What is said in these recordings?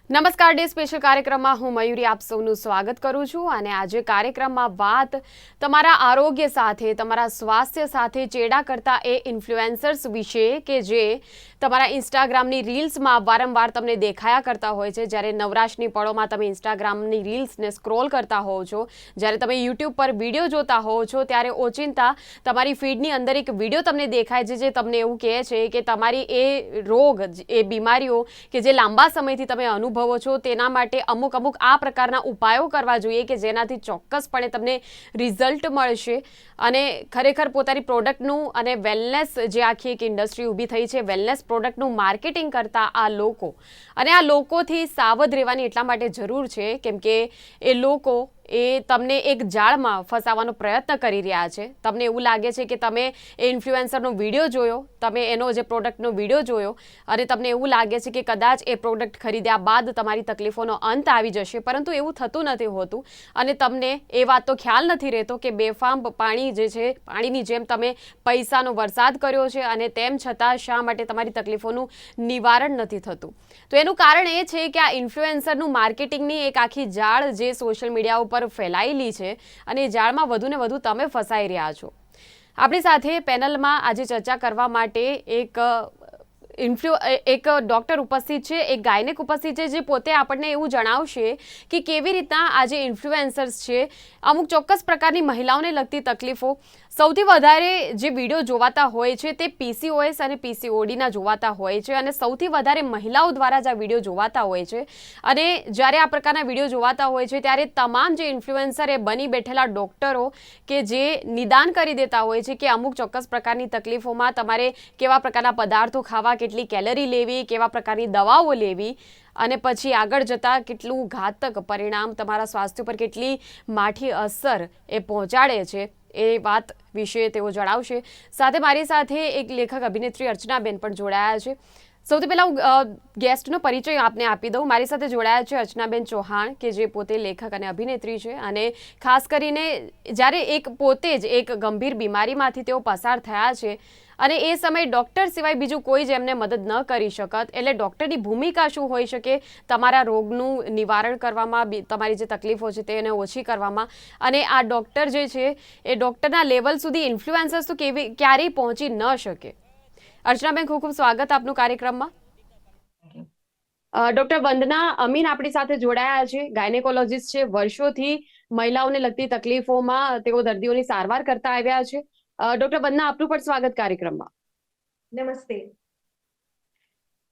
નમસ્કાર day special કાર્યક્રમમાં હું મયુરી આપ સૌનું સ્વાગત કરું છું અને આજે કાર્યક્રમમાં વાત તમારા આરોગ્ય સાથે તમારા સ્વાસ્થ્ય સાથે ચેડા કરતા એ ઇન્ફ્લુએન્સર્સ વિશે કે જે તમારા ઇન્સ્ટાગ્રામની રીલ્સમાં વારંવાર તમને દેખાયા કરતા હોય છે। જ્યારે નવરાશની પળોમાં તમે ઇન્સ્ટાગ્રામની રીલ્સને સ્ક્રોલ કરતા હોવ છો, જ્યારે તમે યુટ્યુબ પર વિડીયો જોતા હોવ છો, ત્યારે ઓચિંતા તમારી ફીડની અંદર એક વિડીયો તમને દેખાય છે જે તમને એવું કહે છે કે તમારી એ રોગ, એ બીમારીઓ કે જે લાંબા સમયથી તમે અનુભવો છો તેના માટે અમુક આ પ્રકારના ઉપાયો કરવા જોઈએ કે જેનાથી ચોક્કસપણે તમને રિઝલ્ટ મળશે અને ખરેખર પોતાની પ્રોડક્ટનું અને વેલનેસ જે આખી એક ઇન્ડસ્ટ્રી ઊભી થઈ છે, વેલનેસ પ્રોડક્ટનું માર્કેટિંગ કરતા આ લોકો અને આ લોકોથી સાવધ રહેવાની એટલા માટે જરૂર છે કેમ કે એ લોકો તમને એક જાળમાં ફસાવવાનો પ્રયત્ન કરી રહ્યા છે। તમને એવું લાગે છે કે તમે એ ઇન્ફ્લુએન્સરનો વિડીયો જોયો, તમે એનો જે પ્રોડક્ટનો વિડીયો જોયો અને તમને એવું લાગે છે કે કદાચ એ પ્રોડક્ટ ખરીદ્યા બાદ તમારી તકલીફોનો અંત આવી જશે, પરંતુ એવું થતું નથી હોતું અને તમને એ વાતનો ખ્યાલ નથી રહેતો કે બેફામ પાણી જે છે, પાણીની જેમ તમે પૈસાનો વરસાદ કર્યો છે અને તેમ છતાં શા માટે તમારી તકલીફોનું નિવારણ નથી થતું। તો એનું કારણ એ છે કે આ ઇન્ફ્લુએન્સરનું માર્કેટિંગની એક આખી જાળ જે સોશિયલ મીડિયા ઉપર ફેલાયેલી છે અને એ જાળમાં વધુને વધુ તમે ફસાઈ રહ્યા છો। આપણી સાથે પેનલમાં આજે ચર્ચા કરવા માટે એક ડૉક્ટર ઉપસ્થિત છે, એક ગાયનેક ઉપસ્થિત છે જે પોતે આપણને એવું જણાવશે કે કેવી રીતના આ જે ઇન્ફ્લુએન્સર્સ છે અમુક ચોક્કસ પ્રકારની મહિલાઓને લગતી તકલીફો, સૌથી વધારે જે વિડીયો જોવાતા હોય છે તે પીસીઓએસ અને પીસીઓડીના જોવાતા હોય છે અને સૌથી વધારે મહિલાઓ દ્વારા જ આ વિડીયો જોવાતા હોય છે અને જ્યારે આ પ્રકારના વિડીયો જોવાતા હોય છે ત્યારે તમામ જે ઇન્ફ્લુએન્સર એ બની બેઠેલા ડૉક્ટરો કે જે નિદાન કરી દેતા હોય છે કે અમુક ચોક્કસ પ્રકારની તકલીફોમાં તમારે કેવા પ્રકારના પદાર્થો ખાવા, કેટલી કેલરી લેવી, કેવા પ્રકારની દવાઓ લેવી અને પછી આગળ જતાં કેટલું ઘાતક પરિણામ તમારા સ્વાસ્થ્ય પર કેટલી માઠી અસર એ પહોંચાડે છે એ વાત વિશે તેઓ જણાવશે। સાથે મારી સાથે એક લેખક અભિનેત્રી અર્ચનાબેન પણ જોડાયા છે। સૌથી પહેલાં હું ગેસ્ટનો પરિચય આપને આપી દઉં। મારી સાથે જોડાયા છે અર્ચનાબેન ચૌહાણ કે જે પોતે લેખક અને અભિનેત્રી છે અને ખાસ કરીને જ્યારે પોતે જ એક ગંભીર બીમારીમાંથી તેઓ પસાર થયા છે અને એ સમયે ડૉક્ટર સિવાય બીજું કોઈ જ એમને મદદ ન કરી શકત, એટલે ડૉક્ટરની ભૂમિકા શું હોઈ શકે તમારા રોગનું નિવારણ કરવામાં, તમારી જે તકલીફો છે તેને ઓછી કરવામાં, અને આ ડૉક્ટર જે છે એ ડૉક્ટરના લેવલ સુધી ઇન્ફ્લુએન્સર્સ તો ક્યારેય પહોંચી ન શકે। અર્ચનાબેન, ખૂબ ખૂબ સ્વાગત આપનું કાર્યક્રમમાં। ડૉક્ટર વંદના અમીન આપણી સાથે જોડાયા છે, ગાયનેકોલોજીસ્ટ છે, વર્ષોથી મહિલાઓને લગતી તકલીફોમાં તેઓ દર્દીઓની સારવાર કરતા આવ્યા છે। ડૉક્ટર વંદના, આપનું પણ સ્વાગત કાર્યક્રમમાં। નમસ્તે।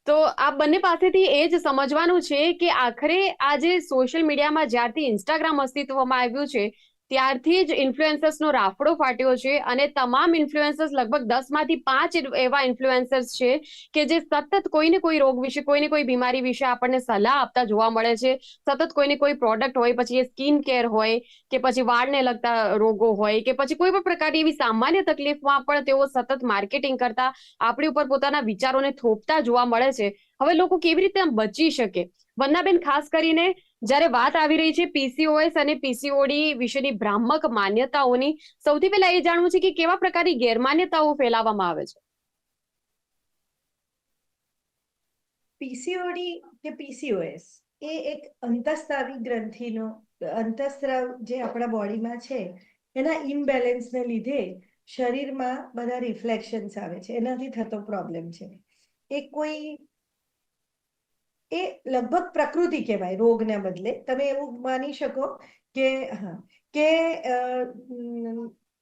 તો આ બંને પાસેથી એ જ સમજવાનું છે કે આખરે આ જે સોશિયલ મીડિયામાં જ્યારથી ઇન્સ્ટાગ્રામ અસ્તિત્વમાં આવ્યું છે ત્યારથી જ ઇન્ફ્લુએન્સર્સનો રાફડો ફાટ્યો છે અને તમામ ઇન્ફ્લુએન્સર્સ, લગભગ 10માંથી 5 એવા ઇન્ફ્લુએન્સર્સ છે કે જે સતત કોઈને કોઈ રોગ વિશે, કોઈને કોઈ બીમારી વિશે આપણને સલાહ આપતા જોવા મળે છે। સતત કોઈને કોઈ પ્રોડક્ટ હોય, પછી એ સ્કિન કેર હોય કે પછી વાળને લગતા રોગો હોય કે પછી કોઈ પણ પ્રકારની એવી સામાન્ય તકલીફમાં પણ તેઓ સતત માર્કેટિંગ કરતા આપણી ઉપર પોતાના વિચારોને થોપતા જોવા મળે છે। હવે લોકો કેવી રીતે બચી શકે? વંદનાબેન, ખાસ કરીને જ્યારે વાત આવી રહી છે પીસીઓએસ અને પીસીઓડી વિશેની ભ્રામક માન્યતાઓની, સૌથી પહેલા એ જાણવું છે કે કેવા પ્રકારની ગેરમાન્યતાઓ ફેલાવવામાં આવે છે? પીસીઓડી કે પીસીઓએસ એ એક અંતઃસ્રાવી ગ્રંથિનો અંતઃસ્રાવ જે આપણા બોડીમાં છે એના ઇમ્બેલેન્સને લીધે શરીરમાં બધા રિફ્લેક્શન્સ આવે છે, એનાથી થતો પ્રોબ્લેમ છે। એ લગભગ પ્રકૃતિ કહેવાય રોગને બદલે। તમે એવું માની શકો કે હા કે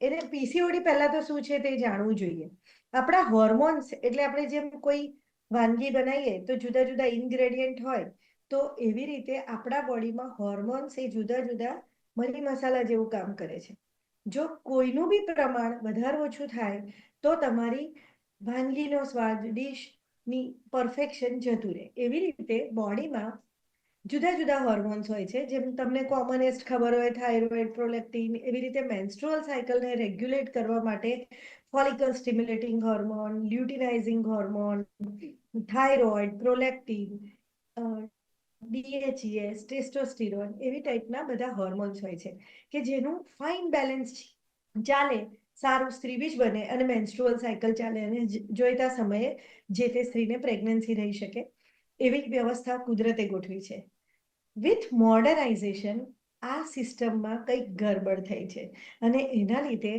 એને પીસીઓડી પહેલા તો શું છે તે જાણવું જોઈએ। આપણા હોર્મોન્સ, એટલે આપણે જેમ કોઈ વાનગી બનાવીએ તો જુદા જુદા ઇન્ગ્રેડિયન્ટ હોય, તો એવી રીતે આપણા બોડીમાં હોર્મોન્સ એ જુદા જુદા મરી મસાલા જેવું કામ કરે છે। જો કોઈનું બી પ્રમાણ વધારે ઓછું થાય તો તમારી વાનગીનો સ્વાદ, ડીશની પરફેક્શન જતું રહે। એવી રીતે બોડીમાં જુદા જુદા હોર્મોન્સ હોય છે, જેમ તમને કોમનેસ્ટ ખબર હોય થાઇરોઇડ, પ્રોલેક્ટિન, એવી રીતે મેન્સ્ટ્રુઅલ સાયકલને રેગ્યુલેટ કરવા માટે follicle stimulating hormone, luteinising hormone, thyroid, prolactin, DHEAS, testosterone, એવી ટાઈપના બધા હોર્મોન્સ હોય છે કે જેનું ફાઇન બેલેન્સ ચાલે, સારું સ્ત્રીબીજ બને અને મેન્સ્ટ્રુઅલ સાયકલ ચાલે અને જોઈતા સમયે જે તે સ્ત્રીને પ્રેગ્નન્સી રહી શકે। એવી વ્યવસ્થા કુદરતે ગોઠવી છે. વિથ મોડર્નાઇઝેશન આ સિસ્ટમમાં કંઈક ગરબડ થઈ છે અને એના લીધે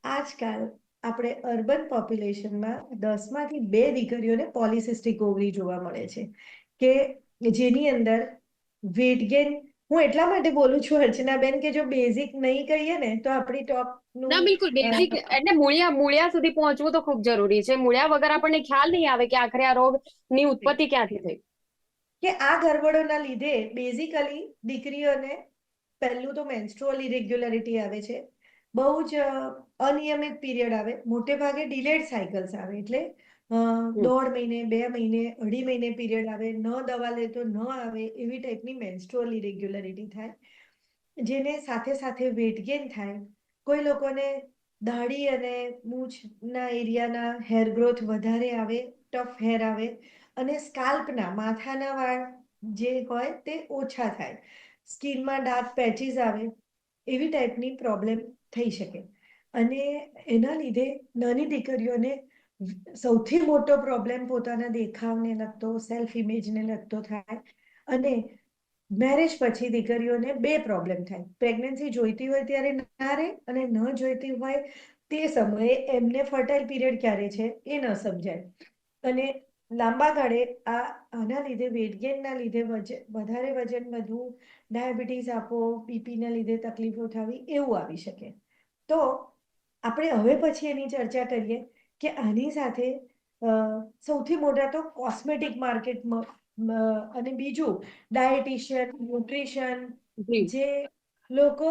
આજકાલ આપણે અર્બન પોપ્યુલેશનમાં 10માંથી 2 દીકરીઓને પોલિસિસ્ટિક ઓવરી જોવા મળે છે કે જેની અંદર વેટ ગેઇન. હું એટલા માટે બોલું છું અર્ચનાબેન કે જો બેઝિક નહીં કહીએ ને તો આપણી ના, ટોપનું બિલકુલ બેઝિક એટલે મૂળિયા મૂળિયા સુધી પહોંચવું તો ખૂબ જરૂરી છે. મૂળિયા વગર આપણને ખ્યાલ નહીં આવે કે આખરે આ રોગની ઉત્પત્તિ ક્યાંથી થઈ. કે આ ગરબડોના લીધે બેઝિકલી દીકરીઓને પહેલું તો મેન્સ્ટ્રુઅલ ઇરેગ્યુલરિટી આવે છે, બહુ જ અનિયમિત પીરિયડ આવે, મોટે ભાગે ડિલેડ સાયકલ્સ આવે, એટલે હમ. 1.5 મહિને, 2 મહિને, અઢી મહિને પીરિયડ આવે, ન દવા લે તો ન આવે, એવી ટાઈપની મેન્સ્ટ્રુઅલ ઇરેગ્યુલરિટી થાય, જેને સાથે સાથે વેટ ગેઇન થાય. કોઈ લોકોને દાઢી અને મૂછના એરિયાના હેર ગ્રોથ વધારે આવે, ટફ હેર આવે, અને સ્કાલ્પના માથાના વાળ જે હોય તે ઓછા થાય, સ્કિનમાં ડાર્ક પેચીસ આવે, એવી ટાઈપની પ્રોબ્લેમ થઈ શકે. અને એના લીધે નાની દીકરીઓને સૌથી મોટો પ્રોબ્લેમ પોતાના દેખાવને લગતો, સેલ્ફ ઇમેજને લગતો થાય. અને મેરેજ પછી દીકરીઓને 2 પ્રોબ્લેમ થાય. પ્રેગ્નન્સી જોઈતી હોય ત્યારે ના રહે, અને ન જોઈતી હોય તે સમયે એમને ફર્ટાઇલ પીરિયડ ક્યારે છે એ ન સમજાય. અને લાંબા ગાળે આના લીધે વેટ ગેઇનના લીધે વધારે વજન વધવું, ડાયાબિટીસ આપો, બીપીના લીધે તકલીફો થવી, એવું આવી શકે. તો આપણે હવે પછી એની ચર્ચા કરીએ કે આની સાથે સૌથી મોટા તો કોસ્મેટિક માર્કેટમાં, અને બીજું ડાયટિશિયન, ન્યુટ્રિશન, જી. જે લોકો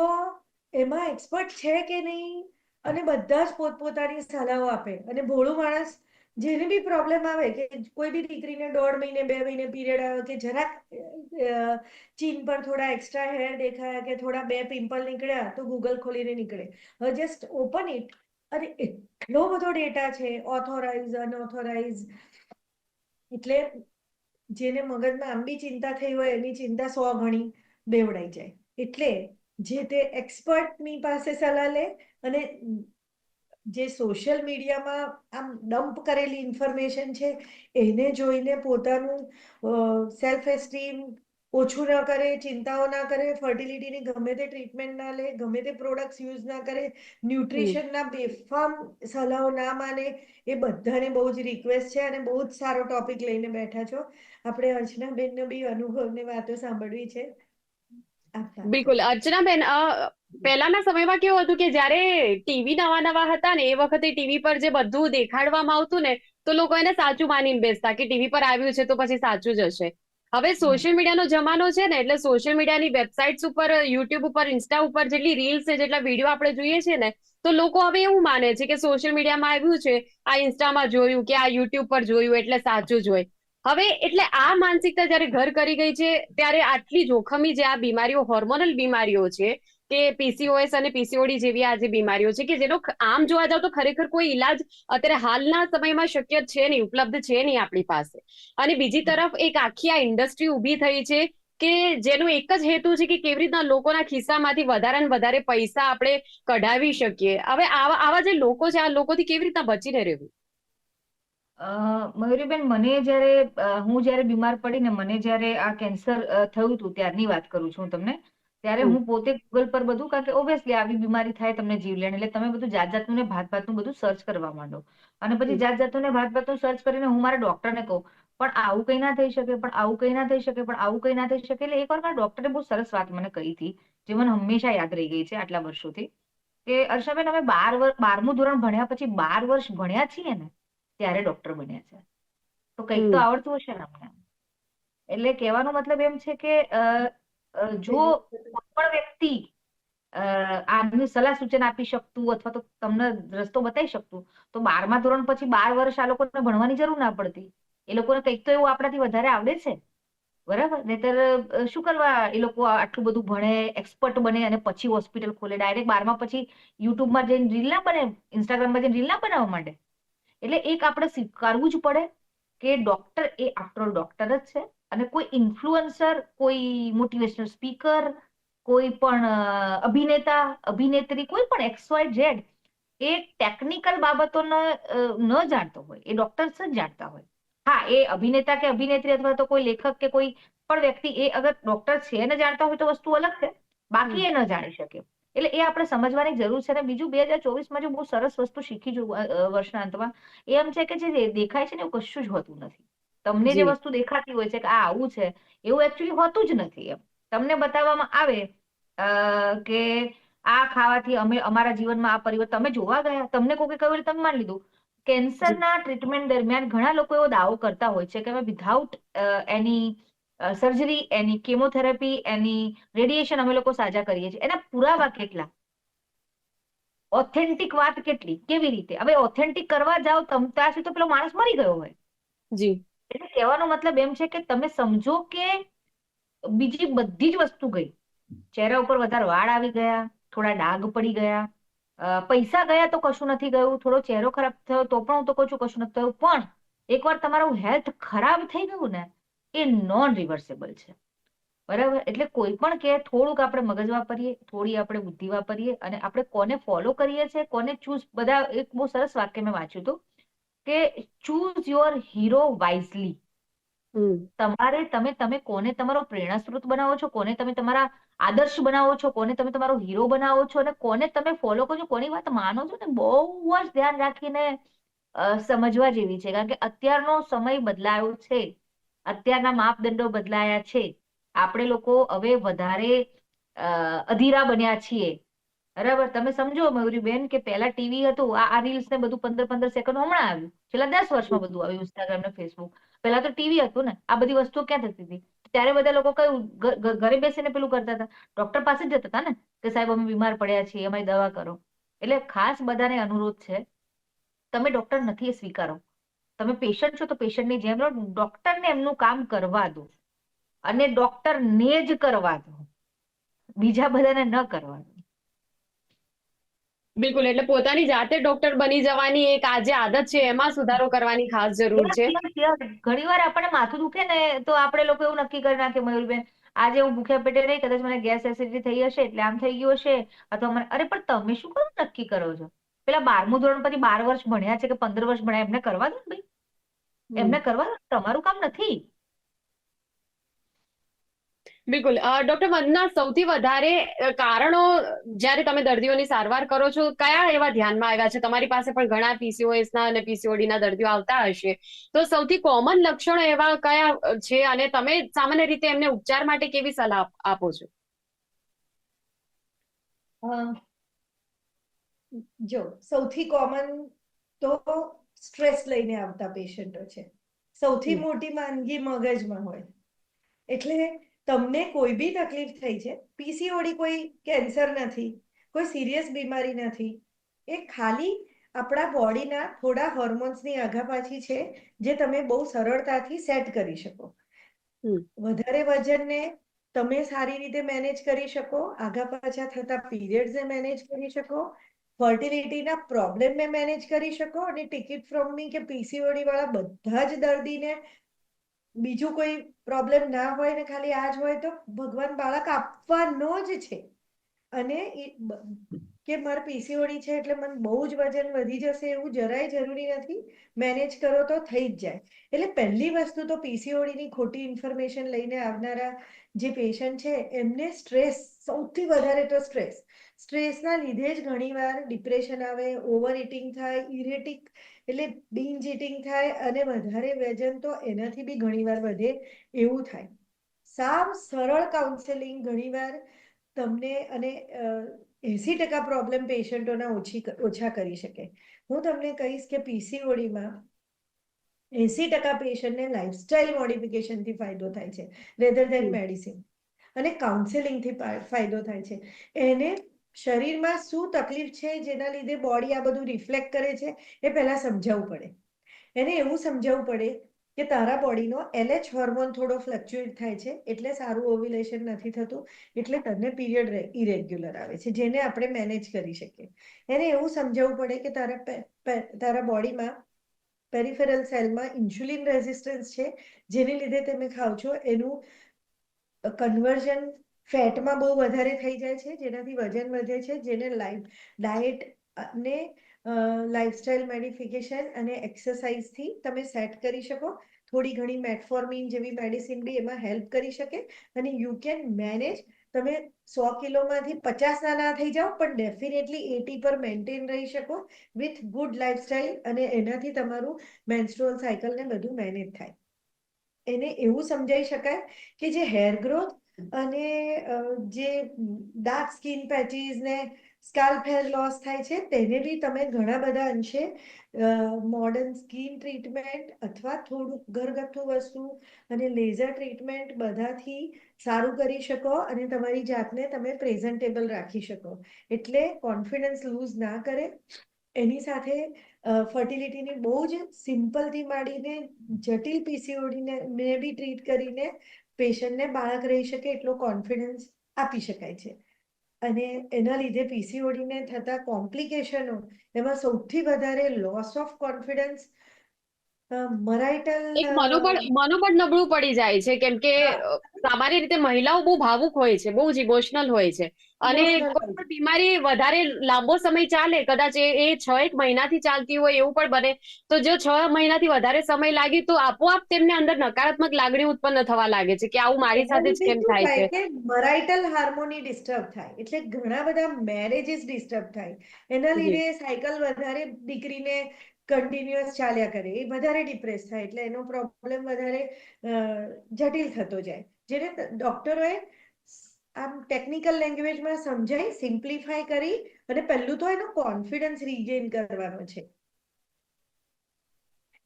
એમાં એક્સપર્ટ છે કે નહીં, અને બધા જ પોતપોતાની સલાહો આપે, અને ભોળું માણસ જેને બી પ્રોબ્લેમ આવે, કે કોઈ બી દીકરીને 1.5 મહિને, 2 મહિને પીરિયડ આવે, કે જરાક ચીન પર થોડા એક્સ્ટ્રા હેર દેખાયા, કે થોડા 2 પિમ્પલ નીકળ્યા, તો ગૂગલ ખોલીને નીકળે. હવે જસ્ટ ઓપન ઇટ, અને એટલો બધો ડેટા છે, ઓથોરાઇઝ, અનઓથોરાઇઝ, એટલે જેને મગજમાં આંબી ચિંતા થઈ હોય એની ચિંતા 100 ગણી બેવડાઈ જાય. એટલે જે તે એક્સપર્ટની પાસે સલાહ લે, અને જે સોશિયલ મીડિયામાં આમ ડમ્પ કરેલી ઇન્ફોર્મેશન છે એને જોઈને પોતાનું સેલ્ફ એસ્ટીમ ઓછું ના કરે, ચિંતાઓ ના કરે, ફર્ટિલિટીની ગમે તે ટ્રીટમેન્ટ ના લે, ગમે તે પ્રોડક્ટ્સ યુઝ ના કરે, હમ. ન્યુટ્રિશનના બેફામ સલાહો ના માને. એ બધાને બહુ જ રિક્વેસ્ટ છે, અને બહુ જ સારો ટોપિક લઈને બેઠા છો. આપણે અર્ચનાબેનનો બી અનુભવની વાતો સાંભળવી છે. આપ વાત બિલકુલ કરો. અર્ચનાબેન, પહેલાના સમયમાં કેવું હતું કે જ્યારે ટીવી નવા નવા હતા ને, એ વખતે ટીવી પર જે બધું દેખાડવામાં આવતું ને, તો લોકો એને સાચું માનીને બેસતા કે ટીવી પર આવ્યું છે તો પછી સાચું જ હશે. હવે હા. સોશિયલ મીડિયાનો જમાનો છે ને, એટલે સોશિયલ મીડિયાની વેબસાઇટ્સ ઉપર, યુટ્યુબ ઉપર, ઇન્સ્ટા ઉપર જેટલી રીલ્સ છે, જેટલા વિડીયો આપણે જોઈએ છીએ ને, તો લોકો હવે એવું માને છે કે સોશિયલ મીડિયામાં આવ્યું છે, આ ઇન્સ્ટામાં જોયું, કે આ યુટ્યુબ પર જોયું એટલે સાચું જ હોય. હવે એટલે આ માનસિકતા જયારે ઘર કરી ગઈ છે, ત્યારે આટલી જોખમી જે આ બીમારીઓ, હોર્મોનલ બીમારીઓ છે, કે પીસીઓએસ અને પીસીઓડી જેવી આ જે બીમારીઓ છે, કે જેનો આમ જોવા જાવ તો ખરેખર કોઈ ઈલાજ અત્યારે હાલના સમયમાં શક્ય છે નહીં, ઉપલબ્ધ છે નહીં આપણી પાસે. અને બીજી તરફ એક આખી આ ઇન્ડસ્ટ્રી ઊભી થઈ છે કે જેનો એક જ હેતુ છે કે કેવી રીતના લોકોના ખિસ્સામાંથી વધારે ને વધારે પૈસા આપણે કઢાવી શકીએ. હવે આવા આવા જે લોકો છે, આ લોકોથી કેવી રીતના બચીને રહેવું? મયુરીબેન, મને હું જયારે બીમાર પડી ને, મને જયારે આ કેન્સર થયું હતું ત્યારની વાત કરું છું હું તમને. ત્યારે હમ. હું પોતે ગૂગલ પર બધું, કારણ કે ઓબ્વિયસલી આવી બીમારી થાય તમને જીવલેણ, એટલે તમે બધું જાત જાતનું ને ભાત ભાતનું બધું સર્ચ કરવા માંડો. અને પછી હમ. જાત જાતનું ને ભાત ભાતનું સર્ચ કરીને હું મારા ડોક્ટરને કહું, પણ આવું કઈ ના થઈ શકે, પણ આવું કઈ ના થઈ શકે, પણ આવું કઈ ના થઈ શકે. એટલે એકવાર મારા ડોક્ટરે બહુ સરસ વાત મને કહી હતી, જે મને હંમેશા યાદ રહી ગઈ છે આટલા વર્ષોથી, કે હર્ષાબેન, અમે 12મું ધોરણ ભણ્યા પછી 12 વર્ષ ભણ્યા છીએ ને, ત્યારે ડોક્ટર બન્યા છે. તો કંઈક તો હમ. આવડતું હશે ને અમને. એટલે કહેવાનો મતલબ એમ છે કે જો કોઈ પણ વ્યક્તિ આમની સલાહ સૂચન આપી શકતું, અથવા તો તમને રસ્તો બતાવી શકતું, તો 12મા ધોરણ પછી 12 વર્ષ આ લોકોને ભણવાની જરૂર ના પડતી. એ લોકોને કંઈક તો એવું આપણાથી વધારે આવડે છે, બરાબર? નહીતર શું કરવા એ લોકો આટલું બધું ભણે, એક્સપર્ટ બને, અને પછી હોસ્પિટલ ખોલે? ડાયરેક્ટ 12મા પછી યુટ્યુબમાં જઈને રીલ ના બને, ઇન્સ્ટાગ્રામમાં જઈને રીલ ના બનાવવા માંડે. એટલે એક આપણે સ્વીકારવું જ પડે કે ડોક્ટર એ આફ્ટર ડોક્ટર જ છે, અને કોઈ ઇન્ફ્લુઅન્સર, કોઈ મોટિવેશનલ સ્પીકર, કોઈ પણ અભિનેતા, અભિનેત્રી, કોઈ પણ XYZ એ ટેકનિકલ બાબતોને ન જાણતો હોય, એ ડોક્ટર્સ જ જાણતા હોય. હા, એ અભિનેતા કે અભિનેત્રી અથવા તો કોઈ લેખક કે કોઈ પણ વ્યક્તિ એ અગર ડોક્ટર છે ને જાણતા હોય તો વસ્તુ અલગ છે, બાકી એ ન જાણી શકે. એટલે એ આપણે સમજવાની જરૂર છે. અને બીજું 2024માં જો બહુ સરસ વસ્તુ શીખી જો વર્ષના અંતમાં, એ એમ છે કે જે દેખાય છે ને એવું કશું જ હોતું નથી. તમને જે જી વસ્તુ દેખાતી હોય છે કે આ આવું છે, એવું એકચ્યુઅલી હોતું જ નથી. એમ તમને બતાવવામાં આવે કે આ ખાવાથી અમે અમારા જીવનમાં આ પરિવર્તન, તમે જોવા ગયા, તમને કોઈ કહ્યું એટલે તમે માની લીધું. જી કેન્સરના ટ્રીટમેન્ટ દરમિયાન ઘણા લોકો એવો દાવો કરતા હોય છે કે અમે વિધાઉટ એની સર્જરી, એની કેમોથેરાપી, એની રેડિયેશન અમે લોકો સાજા કરીએ છીએ. એના પુરાવા કેટલા, ઓથેન્ટિક વાત કેટલી, કેવી રીતે? હવે ઓથેન્ટિક કરવા જાઓ ત્યાં સુધી તો પેલો માણસ મરી ગયો હોય. જી એટલે કહેવાનો મતલબ એમ છે કે તમે સમજો કે બીજી બધી જ વસ્તુ ગઈ. ચહેરા ઉપર વધારે વાળ આવી ગયા, થોડા ડાઘ પડી ગયા, પૈસા ગયા તો કશું નથી ગયું, થોડો ચહેરો ખરાબ થયો તો પણ હું તો કહું છું કશું નથી થયું. પણ એકવાર તમારું હેલ્થ ખરાબ થઈ ગયું ને, એ નોન રિવર્સેબલ છે. બરાબર? એટલે કોઈ પણ કે થોડુંક આપણે મગજ વાપરીએ, થોડી આપણે બુદ્ધિ વાપરીએ, અને આપણે કોને ફોલો કરીએ છીએ, કોને ચૂઝ, બધા એક બહુ સરસ વાક્ય મેં વાંચ્યું હતું કે ચૂઝ યોર હીરો વાઇઝલી. તમારે તમે કોને તમારો પ્રેરણા સ્ત્રોત બનાવો છો, કોને તમે તમારા આદર્શ બનાવો છો, કોને તમે તમારો હીરો બનાવો છો, અને કોને તમે ફોલો કરો છો, કોની વાત માનો છો, ને બહુ જ ધ્યાન રાખીને સમજવા જેવી છે. કારણ કે અત્યારનો સમય બદલાયો છે, અત્યારના માપદંડો બદલાયા છે. આપણે લોકો હવે વધારે અધીરા બન્યા છીએ. બરાબર? તમે સમજો મયુરીબેન કે પહેલા ટીવી હતું, આ રીલ્સ ને બધું 15-15 સેકન્ડ હમણાં આવ્યું, છેલ્લા 10 વર્ષમાં બધું આવ્યું, ઇન્સ્ટાગ્રામ ને ફેસબુક. પહેલા તો ટીવી હતું ને, આ બધી વસ્તુઓ ક્યાં થતી હતી? ત્યારે બધા લોકો કયું ઘરે બેસીને પેલું કરતા હતા, ડોક્ટર પાસે જ જતા હતા ને કે સાહેબ અમે બીમાર પડ્યા છીએ, અમારી દવા કરો. એટલે ખાસ બધાને અનુરોધ છે, તમે ડોક્ટર નથી એ સ્વીકારો. તમે પેશન્ટ છો તો પેશન્ટની જેમ રહો, ડોક્ટરને એમનું કામ કરવા દો, અને ડોક્ટરને જ કરવા દો, બીજા બધાને ન કરવા દો. બિલકુલ. એટલે પોતાની જાતે ડોક્ટર બની જવાની એક આજે આદત છે, એમાં સુધારો કરવાની ખાસ જરૂર યસ, છે. Yes, yes. ઘણી વાર આપણને માથું દુખે ને તો આપણે લોકો એવું નક્કી કરી નાખીએ, મયુરબેન આજે હું ભૂખ્યા પેટે રહી, કદાચ મને ગેસ એસિડિટી થઈ હશે એટલે આમ થઈ ગયું હશે, અથવા મને, અરે પણ તમે શું કરો નક્કી કરો છો? પેલા 12મું ધોરણ પછી 12 વર્ષ ભણ્યા છે કે 15 વર્ષ ભણ્યા, એમને કરવા દો ને ભાઈ, એમને કરવા દો. તમારું કામ નથી. બિલકુલ. ડોક્ટર, વંદના, સૌથી વધારે કારણો જ્યારે તમે દર્દીઓની સારવાર કરો છો, કયા એવા ધ્યાનમાં આવ્યા છે? તમારી પાસે પણ ઘણા પીસીઓએસના અને પીસીઓડીના દર્દીઓ આવતા હશે, તો સૌથી કોમન લક્ષણો એવા કયા છે, અને તમે સામાન્ય રીતે એમને ઉપચાર માટે કેવી સલાહ આપો છો? જો સૌથી કોમન તો સ્ટ્રેસ લઈને આવતા પેશન્ટો છે. સૌથી મોટી માંદગી મગજમાં હોય. એટલે તમને કોઈ બી તકલીફ થઈ છે, પીસીઓડી કોઈ કેન્સર નથી, કોઈ સિરિયસ બીમારી નથી. એ ખાલી આપણા બોડીના થોડા હોર્મોન્સની આઘાપાછી છે, જે તમે બહુ સરળતાથી સેટ કરી શકો. વધારે વજનને તમે સારી રીતે મેનેજ કરી શકો, આગા પાછા થતા પીરિયડ્સને મેનેજ કરી શકો, ફર્ટિલિટીના પ્રોબ્લેમને મેનેજ કરી શકો, અને ટિકિટ ફ્રોમ મી કે પીસીઓડી વાળા બધા જ દર્દીને બીજું કોઈ પ્રોબ્લેમ ના હોય ને ખાલી આ જ હોય તો ભગવાન બાળક આપવાનો જ છે. અને કે મારે પીસીઓડી છે એટલે મને બહુ જ વજન વધી જશે એવું જરાય જરૂરી નથી. મેનેજ કરો તો થઈ જ જાય. એટલે પહેલી વસ્તુ તો પીસીઓડીની ખોટી ઇન્ફોર્મેશન લઈને આવનારા જે પેશન્ટ છે એમને સ્ટ્રેસ, સૌથી વધારે તો સ્ટ્રેસના લીધે જ ઘણીવાર ડિપ્રેશન આવે, ઓવર ઇટિંગ થાય, ઇરેટિક એટલે બિંજ ઇટિંગ થાય, અને વધારે વજન તો એનાથી બી ઘણીવાર વધે એવું થાય. સાવ સરળ કાઉન્સેલિંગ ઘણીવાર તમને, અને 80% પ્રોબ્લેમ પેશન્ટોના ઓછા કરી શકે. હું તમને કહીશ કે પીસીઓડીમાં 80% પેશન્ટને લાઇફસ્ટાઇલ મોડિફિકેશનથી ફાયદો થાય છે, રેધર ધેન મેડિસિન. અને કાઉન્સેલિંગથી ફાયદો થાય છે. એને શરીરમાં શું તકલીફ છે જેના લીધે બોડી આ બધું રિફ્લેક્ટ કરે છે, એ પહેલા સમજાવવું પડે. એને એવું સમજાવવું પડે કે તારા બોડીનો LH હોર્મોન થોડો ફ્લક્ચ્યુએટ થાય છે, એટલે સારું ઓવ્યુલેશન નથી થતું, એટલે તને પીરિયડ ઇરેગ્યુલર આવે છે, જેને આપણે મેનેજ કરી શકીએ. એને એવું સમજાવવું પડે કે તારા બોડીમાં પેરિફેરલ સેલમાં ઇન્સ્યુલિન રેઝિસ્ટન્સ છે, જેને લીધે તમે ખાવ છો એનું કન્વર્ઝન ફેટમાં બહુ વધારે થઈ જાય છે, જેનાથી વજન વધે છે, જેને ડાયટ અને લાઇફસ્ટાઇલ મોડિફિકેશન અને એક્સરસાઇઝથી તમે સેટ કરી શકો. થોડી ઘણી મેટફોર્મિન જેવી મેડિસિન બી એમાં હેલ્પ કરી શકે અને યુ કેન મેનેજ. તમે 100 કિલોમાંથી 50 ના થઈ જાઓ પણ ડેફિનેટલી 80 પર મેન્ટેન રહી શકો વિથ ગુડ લાઈફસ્ટાઈલ, અને એનાથી તમારું મેન્સ્ટ્રુઅલ સાયકલ ને બધું મેનેજ થાય. એને એવું સમજાઈ શકાય કે જે હેર ગ્રોથ અને જે ડાર્ક સ્કિન પેચીસ ને સ્કાલ્પ હેર લોસ થાય છે તેને બી તમે ઘણા બધા અંશે મોડર્ન સ્કિન ટ્રીટમેન્ટ અથવા થોડુંક ઘરગથ્થુ વસ્તુ અને લેઝર ટ્રીટમેન્ટ બધાથી સારું કરી શકો અને તમારી જાતને તમે પ્રેઝન્ટેબલ રાખી શકો. એટલે કોન્ફિડન્સ લૂઝ ના કરે. એની સાથે ફર્ટિલિટીની બહુ જ સિમ્પલથી માંડીને જટિલ પીસીઓડીને ને બી ટ્રીટ કરીને પેશન્ટને બાળક રહી શકે એટલો કોન્ફિડન્સ આપી શકાય છે. અને એના લીધે પીસીઓડીને થતા કોમ્પ્લિકેશનો, એમાં સૌથી વધારે લોસ ઓફ કોન્ફિડન્સ, મરાઇટલ, એક મનોબળ નબળું પડી જાય છે, કેમ કે સામાન્ય રીતે મહિલાઓ બહુ ભાવુક હોય છે, બહુ જ ઇમોશનલ હોય છે, અને ઇમોશનલ. કોઈ પણ બીમારી વધારે લાંબો સમય ચાલે, કદાચ એ 6 મહિનાથી ચાલતી હોય એવું પણ બને, તો જો 6 મહિનાથી વધારે સમય લાગે તો આપોઆપ તેમને અંદર નકારાત્મક લાગણી ઉત્પન્ન થવા લાગે છે કે આવું મારી એના સાથે જ લીધે કેમ શું થાય થાય છે. કે મરાઇટલ હાર્મોની ડિસ્ટર્બ થાય, એટલે ઘણા બધા મેરેજીસ ડિસ્ટર્બ થાય. એના જી. લીધે સાયકલ વધારે દીકરીને કન્ટિન્યુઅસ ચાલ્યા કરે, એ વધારે ડિપ્રેસ થાય, એટલે એનો પ્રોબ્લેમ વધારે જટિલ થતો જાય. જેને ડોક્ટરોએ આમ ટેકનિકલ લેંગ્વેજમાં સમજાઈ સિમ્પ્લિફાય કરી અને પહેલું તો એનો કોન્ફિડન્સ રીગેઇન કરવાનો છે.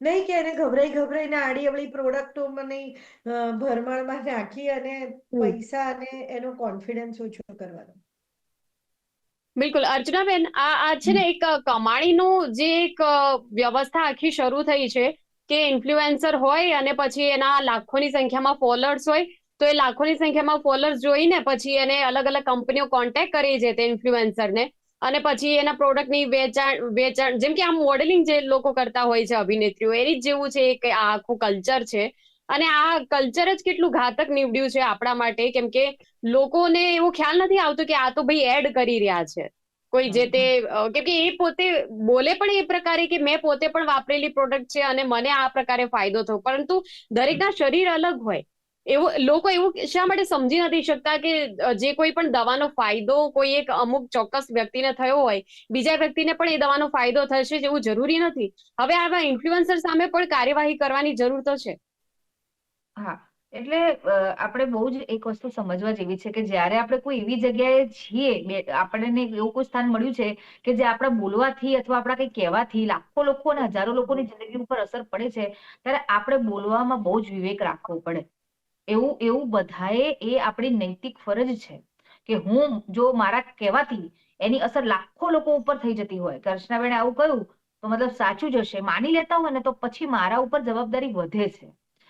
નહીં કે એને ગભરાઈને આડી અવળી પ્રોડક્ટોમાં નહીં ભરમાળમાં નાખી અને હમ. પૈસા અને એનો કોન્ફિડન્સ ઓછો કરવાનો. બિલકુલ અર્ચનાબેન, આ છે ને એક કમાણીનું જે એક વ્યવસ્થા આખી શરૂ થઈ છે કે ઇન્ફ્લુએન્સર હોય અને પછી એના લાખોની સંખ્યામાં ફોલોઅર્સ હોય, તો એ લાખોની સંખ્યામાં ફોલોઅર્સ જોઈને પછી એને અલગ અલગ કંપનીઓ કોન્ટેક્ટ કરી છે તે ઇન્ફ્લુએન્સરને, અને પછી એના પ્રોડક્ટની વેચાણ જેમ કે આમ મોડેલિંગ જે લોકો કરતા હોય છે અભિનેત્રીઓ, એની જ જેવું છે કે આ આખું કલ્ચર છે. અને આ કલ્ચર જ કેટલું ઘાતક નીવડ્યું છે આપણા માટે, કેમ કે લોકોને એવો ખ્યાલ નથી આવતો કે આ તો ભાઈ એડ કરી રહ્યા છે કોઈ જે તે, કેમ કે એ પોતે બોલે પણ એ પ્રકારે કે મેં પોતે પણ વાપરેલી પ્રોડક્ટ છે અને મને આ પ્રકારે ફાયદો થયો, પરંતુ દરેકના શરીર અલગ હોય. એવું લોકો એવું શા માટે સમજી નથી શકતા કે જે કોઈ પણ દવાનો ફાયદો કોઈ એક અમુક ચોક્કસ વ્યક્તિને થયો હોય, બીજા વ્યક્તિને પણ એ દવાનો ફાયદો થશે જેવું જરૂરી નથી. હવે આવા ઇન્ફ્લુએન્સર સામે પણ કાર્યવાહી કરવાની જરૂર તો છે. હા, એટલે આપણે બહુ જ એક વસ્તુ સમજવા જેવી છે કે જ્યારે આપણે કોઈ એવી જગ્યાએ છીએ, આપણને એવું કોઈ સ્થાન મળ્યું છે કે જે આપણા બોલવાથી અથવા આપણા કંઈ કહેવાથી લાખો લોકો અને હજારો લોકોની જિંદગી ઉપર અસર પડે છે, ત્યારે આપણે બોલવામાં બહુ જ વિવેક રાખવો પડે. એવું બધાએ એ આપણી નૈતિક ફરજ છે કે હું જો મારા કહેવાથી એની અસર લાખો લોકો ઉપર થઈ જતી હોય, કૃષ્ણાબેને આવું કહ્યું તો મતલબ સાચું જ હશે માની લેતા હોય ને, તો પછી મારા ઉપર જવાબદારી વધે છે.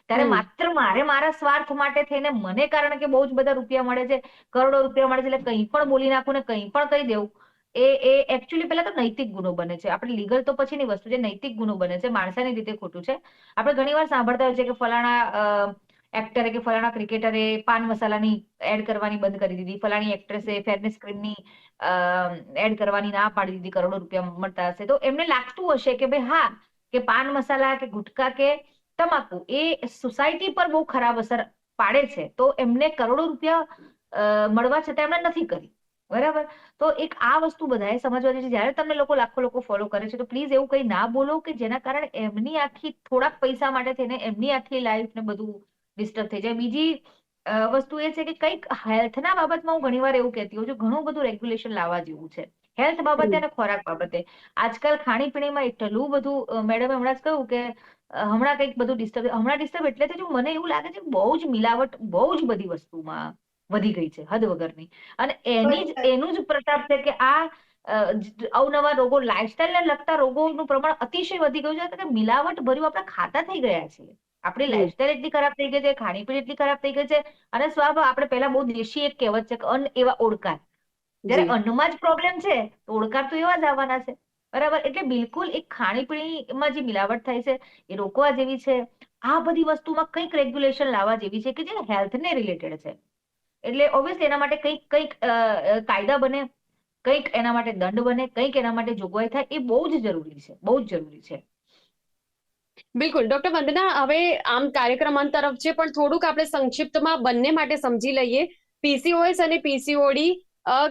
ત્યારે હમ. માત્ર મારા સ્વાર્થ માટે થઈને, મને કારણ કે બહુ જ બધા રૂપિયા મળે છે, કરોડો રૂપિયા મળે છે, એટલે કંઈ પણ બોલી નાખું ને કંઈ પણ કહી દેવું, એ એકચ્યુઅલી પહેલા તો નૈતિક ગુનો બને છે. આપણે લીગલ તો પછીની વસ્તુ છે, નૈતિક ગુનો બને છે, માણસાની રીતે ખોટું છે. આપણે ઘણી વાર સાંભળતા હોય છે કે ફલાણા એક્ટરે કે ફલાણા ક્રિકેટરે પાન મસાલાની એડ કરવાની બંધ કરી દીધી, ફલાણી એક્ટ્રેસે ફેરનેસ ક્રીમની એડ કરવાની ના પાડી દીધી, કરોડો રૂપિયા મળતા હશે તો એમને લાગતું હશે કે ભાઈ હા, કે પાન મસાલા કે ગુટખા કે તમાકુ એ સોસાયટી પર બહુ ખરાબ અસર પાડે છે, તો એમને કરોડો રૂપિયા મળવા છતાં એમણે નથી કરી. બરાબર? તો એક આ વસ્તુ બધાએ સમજવા છે. જયારે તમને લાખો લોકો ફોલો કરે છે, તો પ્લીઝ એવું કંઈ ના બોલો કે જેના કારણે એમની આખી થોડાક પૈસા માટે થઈને એમની આખી લાઈફ ને બધું ડિસ્ટર્બ થઈ જાય. બીજી વસ્તુ એ છે કે કંઈક હેલ્થના બાબતમાં હું ઘણી વાર એવું કહેતી હોઉં છું, ઘણું બધું રેગ્યુલેશન લાવવા જેવું છે હેલ્થ બાબતે અને ખોરાક બાબતે. આજકાલ ખાણીપીણીમાં એટલું બધું, મેડમે હમણાં જ કહ્યું કે હમણાં કંઈક બધું ડિસ્ટર્બ એટલે થયું, મને એવું લાગે છે બહુ જ મિલાવટ બહુ જ બધી વસ્તુમાં વધી ગઈ છે હદ વગરની, અને એનું જ પ્રતાપ છે કે આ અવનવા રોગો, લાઈફસ્ટાઈલને લગતા રોગોનું પ્રમાણ અતિશય વધી ગયું છે, કે મિલાવટ ભર્યું આપણે ખાતા થઈ ગયા છીએ. આપણી હમ. લાઈફસ્ટાઈલ એટલી ખરાબ થઈ ગઈ છે, ખાણીપીણી એટલી ખરાબ થઈ ગઈ છે, અને સ્વાભાવ આપણે પહેલા બહુ દેશી એક કહેવત છે કે અન્ન એવા ઓળકાર. જયારે જી. અન્નમાં જ પ્રોબ્લેમ છે તો ઓળકાર તો એવા જ આવવાના છે. બરાબર? એટલે બિલકુલ એક ખાણીપીણીમાં જે મિલાવટ થાય છે એ રોકવા જેવી છે. આ બધી વસ્તુમાં કંઈક રેગ્યુલેશન લાવવા જેવી છે કે જે હેલ્થને રિલેટેડ છે. એટલે ઓબ્વિયસલી એના માટે કંઈક કાયદા બને, કંઈક એના માટે દંડ બને, કંઈક એના માટે જોગવાઈ થાય, એ બહુ જ જરૂરી છે, બહુ જ જરૂરી છે. બિલકુલ ડોક્ટર વંદના, હવે આમ કાર્યક્રમ અંત તરફ છે, પણ થોડુંક આપણે સંક્ષિપ્તમાં બંને માટે સમજી લઈએ. પીસીઓએસ અને પીસીઓડી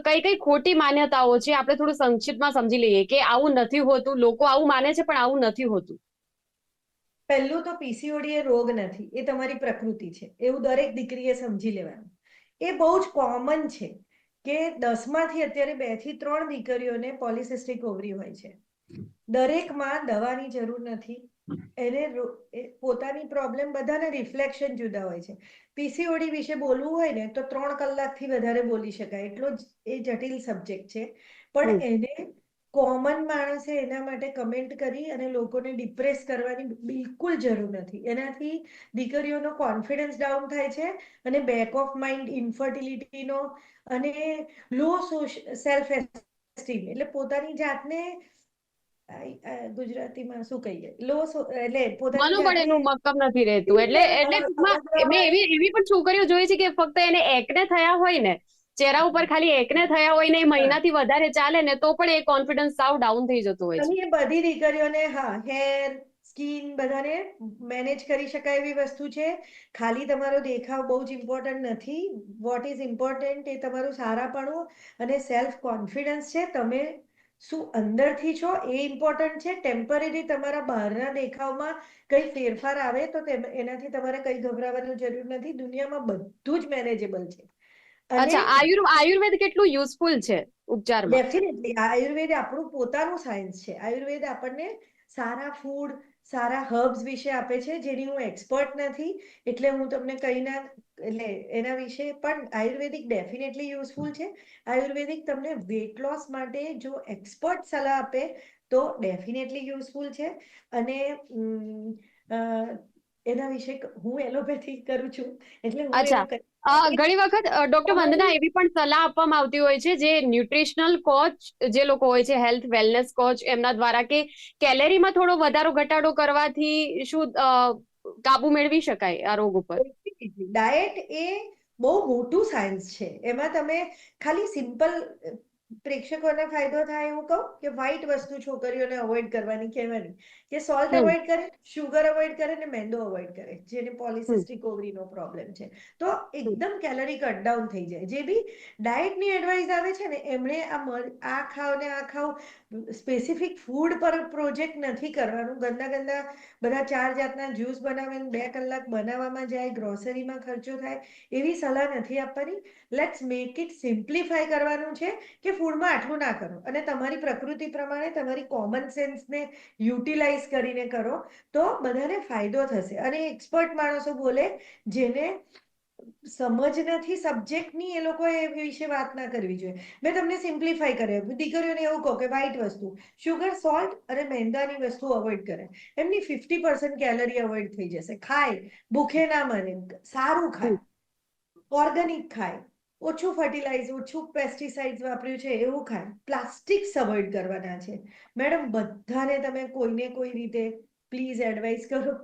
કઈ કઈ ખોટી માન્યતાઓ છે, આપણે થોડું સંક્ષિપ્તમાં સમજી લઈએ કે આવું નથી હોતું, લોકો આવું માને છે પણ આવું નથી હોતું. પહેલું તો પીસીઓડી એ રોગ નથી, એ તમારી પ્રકૃતિ છે, એવું દરેક દીકરીએ સમજી લેવાનું. એ બહુ જ કોમન છે કે 10માંથી અત્યારે 2 થી 3 દીકરીઓને પોલિસિસ્ટિક ઓવરી હોય છે. દરેકમાં દવાની જરૂર નથી. એને પોતાની પ્રોબ્લેમ બધાને રિફ્લેક્શન જુદા હોય છે. પીસીઓડી વિશે બોલવું હોય ને તો 3 કલાકથી વધારે બોલી શકાય, એટલો જ એ જટિલ સબ્જેક્ટ છે. પણ એને કોમન માણસે એના માટે કમેન્ટ કરી અને લોકોને ડિપ્રેસ કરવાની બિલકુલ જરૂર નથી. એનાથી દીકરીઓનો કોન્ફિડન્સ ડાઉન થાય છે અને બેક ઓફ માઇન્ડ, ઇન્ફર્ટિલિટીનો અને લો સેલ્ફ એસ્ટીમ, એટલે પોતાની જાતને ગુજરાતીમાં શું કહીએ, એટલે પોતાની મનોબળ જાતને એનું મક્કમ નથી રહેતું, એટલે ટૂંકમાં મેં એવી પણ છોકરીઓ જોઈ છે કે ફક્ત એને એકને થયા હોય ને, ચહેરા ઉપર ખાલી એકને થયા હોય ને, એ મહિનાથી વધારે ચાલે ને તો પણ એ કોન્ફિડન્સ સાવ ડાઉન થઈ જતો હોય છે. અને એ બધી દીકરીઓને હેર, સ્કિન બધાને મેનેજ કરી શકાય એવી વસ્તુ છે. ખાલી તમારો દેખાવ બહુ જ ઇમ્પોર્ટન્ટ નથી. વોટ ઇઝ ઇમ્પોર્ટન્ટ એ તમારું સારાપણું અને સેલ્ફ કોન્ફિડન્સ છે. તમે શું અંદરથી છો એ ઇમ્પોર્ટન્ટ છે. ટેમ્પરરી તમારા બહારના દેખાવમાં કઈ ફેરફાર આવે તો એનાથી તમારે કઈ ગભરાવાની જરૂર નથી. દુનિયામાં બધું જ મેનેજેબલ છે. અચ્છા, આયુર્વેદ કેટલું યુઝફુલ છે ઉપચારમાં? ડેફિનેટલી આયુર્વેદ આપણું પોતાનું સાયન્સ છે. આયુર્વેદ આપણને સારા ફૂડ, સારા હર્બ્સ વિશે આપે છે, જેની હું એક્સપર્ટ નથી એટલે હું તમને કહી ના, એટલે એના વિશે પણ આયુર્વેદિક ડેફિનેટલી યુઝફુલ છે. આયુર્વેદિક તમને વેટ લોસ માટે જો એક્સપર્ટ સલાહ આપે તો ડેફિનેટલી યુઝફુલ છે. અને એના વિશે હું એલોપેથી કરું છું એટલે હું અચ્છા, એવું કહી ઘણી વખત ડોક્ટર વંદના એવી પણ સલાહ આપવામાં આવતી હોય છે, જે ન્યુટ્રિશનલ કોચ જે લોકો હોય છે, હેલ્થ વેલનેસ કોચ, એમના દ્વારા કે કેલેરીમાં થોડો વધારો ઘટાડો કરવાથી શું કાબુ મેળવી શકાય આ રોગ ઉપર? ડાયટ એ બહુ મોટું સાયન્સ છે. એમાં તમે ખાલી સિમ્પલ પ્રેક્ષકોને ફાયદો થાય એવું કહું કે વ્હાઈટ વસ્તુ છોકરીઓને અવોઇડ કરવાની કહેવાની, કે સોલ્ટ અવોઇડ કરે, શુગર અવોઇડ કરે ને મેંદો અવોઇડ કરે, જેને પોલિસિસ્ટિક ઓવરીનો પ્રોબ્લેમ છે. તો એકદમ કેલરી કટ ડાઉન થઈ જાય. જે બી ડાયટની એડવાઇસ આવે છે ને, એમણે આ ખાઓ ને આ ખાઓ, સ્પેસિફિક ફૂડ પર પ્રોજેક્ટ નથી કરવાનું. ગંદા ગંદા બધા 4 જાતના જ્યુસ બનાવે, 2 કલાક બનાવવામાં જાય, ગ્રોસરીમાં ખર્ચો થાય, એવી સલાહ નથી આપવાની. લેટ્સ મેક ઇટ સિમ્પ્લિફાય કરવાનું છે કે ફૂડમાં આટલું ના કરો અને તમારી પ્રકૃતિ પ્રમાણે તમારી કોમન સેન્સને યુટિલાઇઝ કરીને કરો તો બધાને ફાયદો થશે. અને એક્સપર્ટ માણસો બોલે, જેને સમજ નથી સબ્જેક્ટની, એ લોકો એ વિશે વાત ના કરવી જોઈએ. મેં તમને સિમ્પ્લિફાય કર્યો. દીકરીઓને એવું કહો કે વ્હાઈટ વસ્તુ, શુગર, સોલ્ટ અને મેંદાની વસ્તુ અવોઇડ કરે, એમની 50% કેલરી અવોઇડ થઈ જશે. ખાય, ભૂખે ના મરે, સારું ખાય, ઓર્ગેનિક ખાય, ઓછું ફર્ટિલાઇઝ, ઓછું પેસ્ટિસાઇડ્સ વાપર્યું છે એવું ખાય, પ્લાસ્ટિક્સ અવોઇડ કરવાના છે. મેડમ, બધાને તમે કોઈને કોઈ રીતે પ્લીઝ એડવાઇસ કરો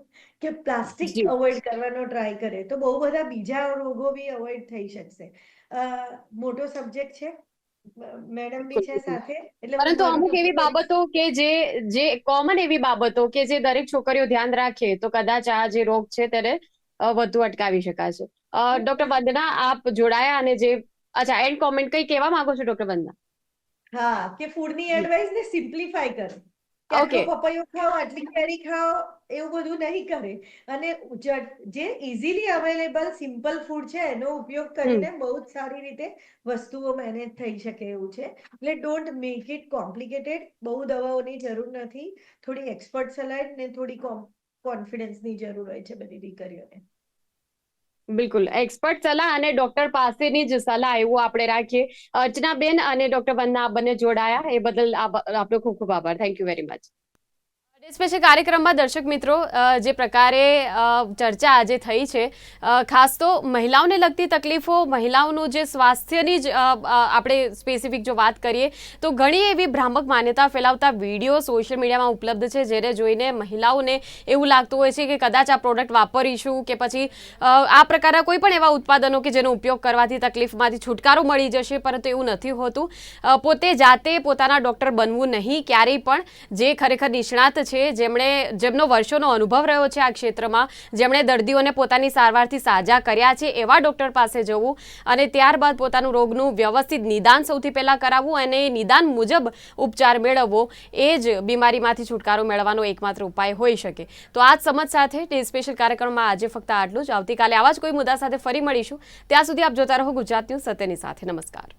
કે પ્લાસ્ટિક જી, અવોઇડ કરવાનો ટ્રાય કરે તો બહુ બધા બીજા રોગો બી અવોઇડ થઈ શકશે. મોટો સબ્જેક્ટ છે, મેડમ બી છે બિલકુલ. સાથે, એટલે હું પરંતુ મારું અમુક એવી ટૂંકું કરીશ. બાબતો કે જે કોમન એવી બાબતો કે જે દરેક છોકરીઓ ધ્યાન રાખે તો કદાચ આ જે રોગ છે તેને વધુ અટકાવી શકાશે. ડોક્ટર વંદના, આપ જોડાયા અને જે અચ્છા, એન્ડ કોમેન્ટ કઈ કહેવા માંગો છો ડોક્ટર વંદના? હા, કે ફૂડની એડવાઇસ ને સિમ્પ્લિફાય કરે, કે આટલો ઓકે. પપૈયો ખાઓ, આટલી કેરી ખાઓ, એવું બધું નહીં કરે. અને જે ઇઝીલી અવેલેબલ સિમ્પલ ફૂડ છે એનો ઉપયોગ કરીને બહુ જ સારી રીતે વસ્તુઓ મેનેજ થઈ શકે એવું છે. એટલે ડોન્ટ મેક ઇટ કોમ્પ્લિકેટેડ. બહુ દવાઓની જરૂર નથી. થોડી એક્સપર્ટ સલાહ ને થોડી કોન્ફિડન્સની જરૂર હોય છે બધી દીકરીઓને. બિલકુલ, એક્સપર્ટ સલાહ અને ડોક્ટર પાસેની જ સલાહ એવું આપણે રાખીએ. અર્ચનાબેન અને ડોક્ટર વંદના બંને જોડાયા એ બદલ આપનો ખૂબ ખૂબ આભાર. Thank you very much. Special કાર્યક્રમમાં દર્શક મિત્રો, જે પ્રકારે ચર્ચા આજે થઈ છે, ખાસ તો મહિલાઓને લગતી તકલીફો, મહિલાઓનું જે સ્વાસ્થ્યની જ આપણે સ્પેસિફિક જો વાત કરીએ તો ઘણી એવી ભ્રામક માન્યતા ફેલાવતા વિડીયો સોશિયલ મીડિયામાં ઉપલબ્ધ છે, જેને જોઈને મહિલાઓને એવું લાગતું હોય છે કે કદાચ આ પ્રોડક્ટ વાપરીશું કે પછી આ પ્રકારના કોઈ પણ એવા ઉત્પાદનો કે જેનો ઉપયોગ કરવાથી તકલીફમાંથી છુટકારો મળી જશે, પરંતુ એવું નથી હોતું. પોતે જાતે પોતાના ડૉક્ટર બનવું નહીં ક્યારેય પણ. જે ખરેખર નિષ્ણાત છે છે, જેમનો વર્ષોનો અનુભવ રહ્યો છે આ ક્ષેત્રમાં, જેમણે દર્દીઓને પોતાની સારવારથી સાજા કર્યા છે, એવા ડૉક્ટર પાસે જવું અને ત્યારબાદ પોતાનું રોગનું વ્યવસ્થિત નિદાન સૌથી પહેલાં કરાવવું અને નિદાન મુજબ ઉપચાર મેળવવો, એ જ બીમારીમાંથી છુટકારો મેળવવાનો એકમાત્ર ઉપાય હોઈ શકે. તો આ જ સમજ સાથે ડે સ્પેશિયલ કાર્યક્રમમાં આજે ફક્ત આટલું જ. આવતીકાલે આવા જ કોઈ મુદ્દા સાથે ફરી મળીશું. ત્યાં સુધી આપ જોતા રહો ગુજરાત ન્યૂઝ, સત્યની સાથે. નમસ્કાર.